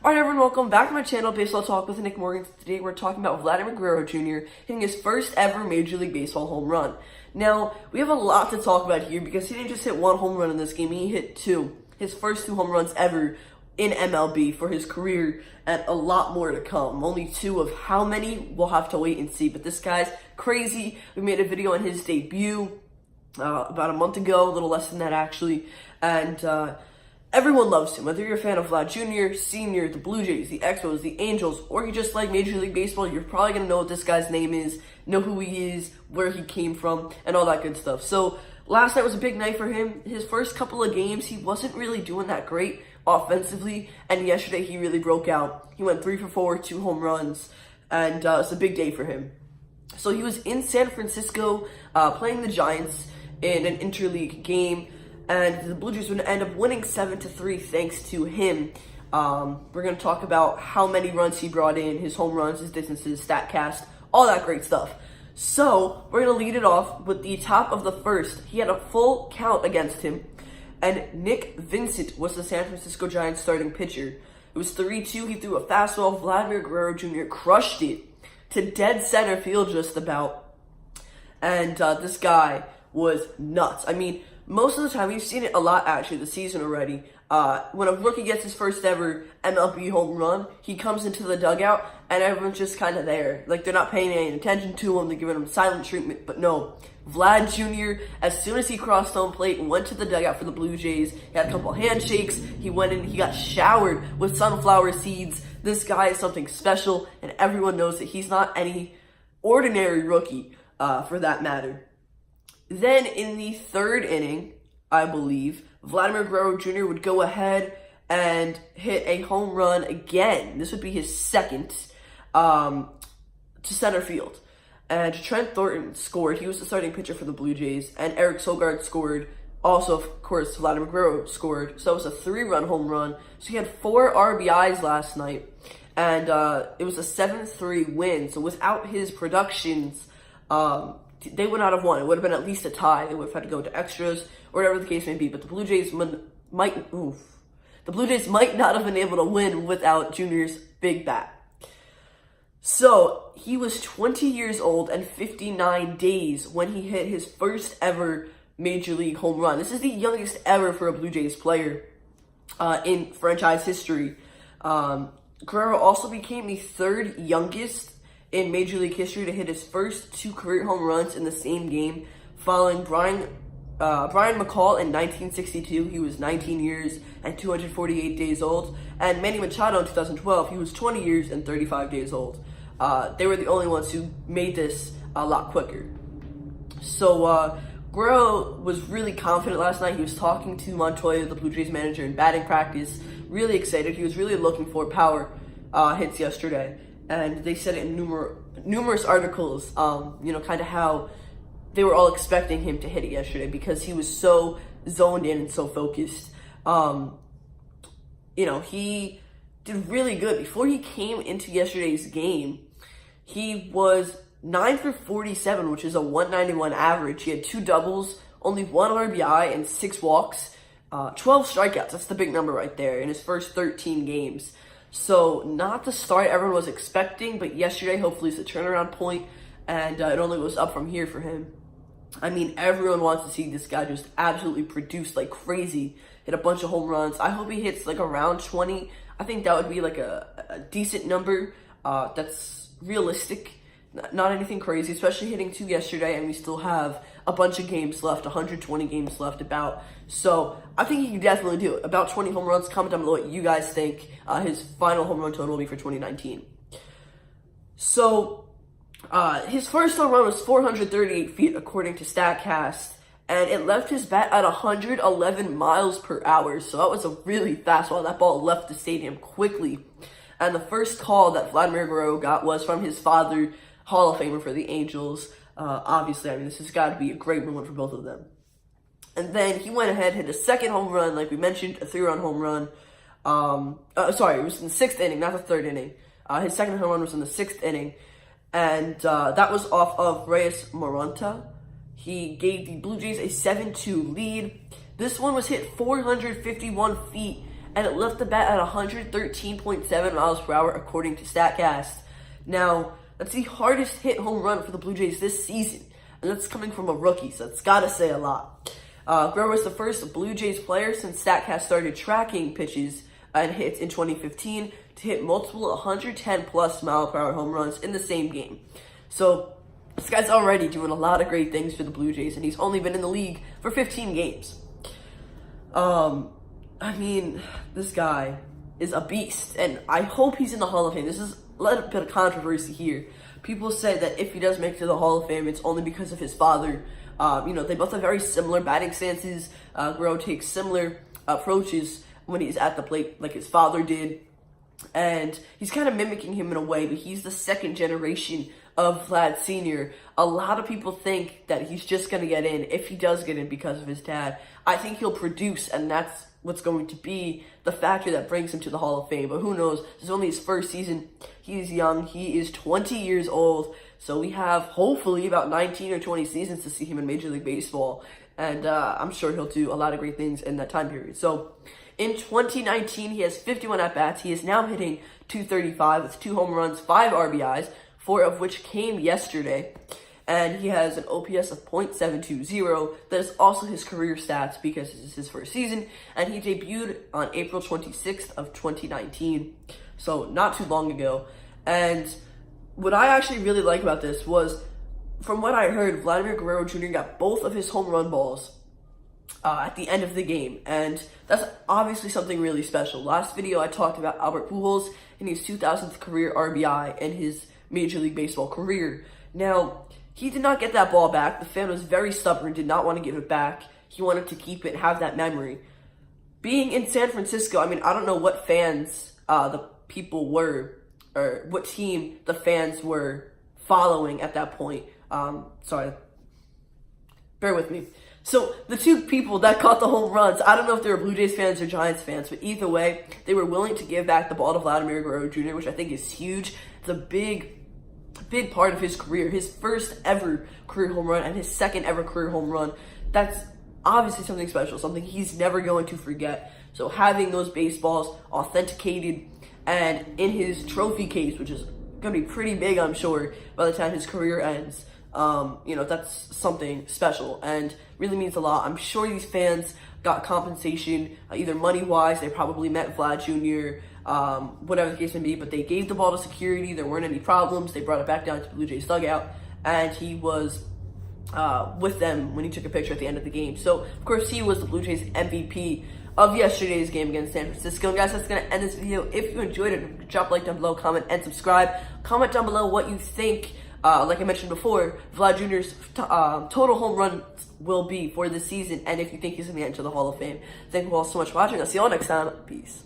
Alright everyone, welcome back to my channel, Baseball Talk with Nick Morgan. Today we're talking about Vladimir Guerrero Jr. hitting his first ever Major League Baseball home run. Now, we have a lot to talk about here because he didn't just hit one home run in this game, he hit two. His first two home runs ever in MLB for his career, and a lot more to come. Only two of how many, we'll have to wait and see, but this guy's crazy. We made a video on his debut about a month ago, a little less than that actually, and everyone loves him. Whether you're a fan of Vlad Jr., Sr., the Blue Jays, the Expos, the Angels, or you just like Major League Baseball, you're probably going to know what this guy's name is, know who he is, where he came from, and all that good stuff. So, last night was a big night for him. His first couple of games, he wasn't really doing that great offensively, and yesterday he really broke out. He went 3 for 4, 2 home runs, and it's a big day for him. So, he was in San Francisco playing the Giants in an interleague game, and the Blue Jays would end up winning 7-3 thanks to him. We're going to talk about how many runs he brought in, his home runs, his distances, StatCast, all that great stuff. So, we're going to lead it off with the top of the first. He had a full count against him, and Nick Vincent was the San Francisco Giants starting pitcher. It was 3-2. He threw a fastball. Vladimir Guerrero Jr. crushed it to dead center field just about. And this guy was nuts. I mean, most of the time, we've seen it a lot actually this season already. When a rookie gets his first ever MLB home run, he comes into the dugout and everyone's just kind of there. Like, they're not paying any attention to him, they're giving him silent treatment. But no, Vlad Jr., as soon as he crossed home plate and went to the dugout for the Blue Jays, he had a couple handshakes, he went in, he got showered with sunflower seeds. This guy is something special, and everyone knows that he's not any ordinary rookie, for that matter. Then in the third inning, I believe, Vladimir Guerrero Jr. would go ahead and hit a home run again. This would be his second to center field. And Trent Thornton scored. He was the starting pitcher for the Blue Jays. And Eric Sogard scored. Also, of course, Vladimir Guerrero scored. So it was a 3-run home run. So he had 4 RBIs last night. And it was a 7-3 win. So without his productions, they would not have won. It would have been at least a tie. They would have had to go to extras or whatever the case may be. But the Blue Jays might not have been able to win without Junior's big bat. So he was 20 years old and 59 days when he hit his first ever Major League home run. This is the youngest ever for a Blue Jays player in franchise history. Guerrero also became the third youngest in Major League history to hit his first 2 career home runs in the same game, following Brian McCall in 1962. He was 19 years and 248 days old, and Manny Machado in 2012. He was 20 years and 35 days old. They were the only ones who made this a lot quicker. So Guerrero was really confident last night. He was talking to Montoya, the Blue Jays manager, in batting practice. Really excited. He was really looking for power hits yesterday. And they said it in numerous articles, kind of how they were all expecting him to hit it yesterday because he was so zoned in and so focused. He did really good. Before he came into yesterday's game, he was 9 for 47, which is a 191 average. He had 2 doubles, only 1 RBI, and 6 walks. 12 strikeouts, that's the big number right there, in his first 13 games. So, not the start everyone was expecting, but yesterday hopefully is a turnaround point, and it only goes up from here for him. I mean, everyone wants to see this guy just absolutely produce like crazy, hit a bunch of home runs. I hope he hits like around 20. I think that would be like a decent number that's realistic. Not anything crazy, especially hitting 2 yesterday, and we still have a bunch of games left, 120 games left about. So I think he can definitely do it. About 20 home runs. Comment down below what you guys think his final home run total will be for 2019. So his first home run was 438 feet according to StatCast, and it left his bat at 111 miles per hour. So that was a really fast ball. That ball left the stadium quickly. And the first call that Vladimir Guerrero got was from his father, Hall of Famer for the Angels. Obviously, I mean, this has got to be a great moment for both of them. And then he went ahead, hit a second home run, like we mentioned, a 3-run home run. It was in the 6th inning, not the 3rd inning. His second home run was in the 6th inning. And that was off of Reyes Moronta. He gave the Blue Jays a 7-2 lead. This one was hit 451 feet and it left the bat at 113.7 miles per hour according to StatCast. Now, that's the hardest hit home run for the Blue Jays this season, and that's coming from a rookie, so it's gotta say a lot. Guerrero was the first Blue Jays player since StatCast started tracking pitches and hits in 2015 to hit multiple 110-plus mile per hour home runs in the same game. So this guy's already doing a lot of great things for the Blue Jays, and he's only been in the league for 15 games. I mean, this guy is a beast, and I hope he's in the Hall of Fame. This is a little bit of controversy here. People say that if he does make it to the Hall of Fame, it's only because of his father. They both have very similar batting stances. Guerrero takes similar approaches when he's at the plate like his father did. And he's kind of mimicking him in a way, but he's the second generation of Vlad Sr. A lot of people think that he's just going to get in if he does get in because of his dad. I think he'll produce, and that's what's going to be the factor that brings him to the Hall of Fame. But who knows? This is only his first season. He's young. He is 20 years old. So we have hopefully about 19 or 20 seasons to see him in Major League Baseball. And I'm sure he'll do a lot of great things in that time period. So in 2019, he has 51 at-bats. He is now hitting .235 with 2 home runs, 5 RBIs, 4 of which came yesterday. And he has an OPS of .720. That is also his career stats because this is his first season. And he debuted on April 26th of 2019. So not too long ago. And what I actually really like about this was, from what I heard, Vladimir Guerrero Jr. got both of his home run balls at the end of the game. And that's obviously something really special. Last video I talked about Albert Pujols and his 2000th career RBI in his Major League Baseball career. Now, he did not get that ball back. The fan was very stubborn, did not want to give it back. He wanted to keep it, have that memory. Being in San Francisco, I mean, I don't know what fans the people were, or what team the fans were following at that point. Sorry. Bear with me. So, the two people that caught the home runs, I don't know if they were Blue Jays fans or Giants fans, but either way, they were willing to give back the ball to Vladimir Guerrero Jr., which I think is huge. It's a big part of his career, his first ever career home run and his second ever career home run. That's obviously something special, something he's never going to forget. So having those baseballs authenticated and in his trophy case, which is going to be pretty big, I'm sure, by the time his career ends, that's something special and really means a lot. I'm sure these fans got compensation, either money-wise, they probably met Vlad Jr., whatever the case may be, but they gave the ball to security. There weren't any problems. They brought it back down to the Blue Jays dugout, and he was with them when he took a picture at the end of the game. So, of course, he was the Blue Jays MVP of yesterday's game against San Francisco. And guys, that's going to end this video. If you enjoyed it, drop a like down below, comment, and subscribe. Comment down below what you think, like I mentioned before, Vlad Jr.'s total home run will be for this season, and if you think he's going to get into the Hall of Fame. Thank you all so much for watching. I'll see you all next time. Peace.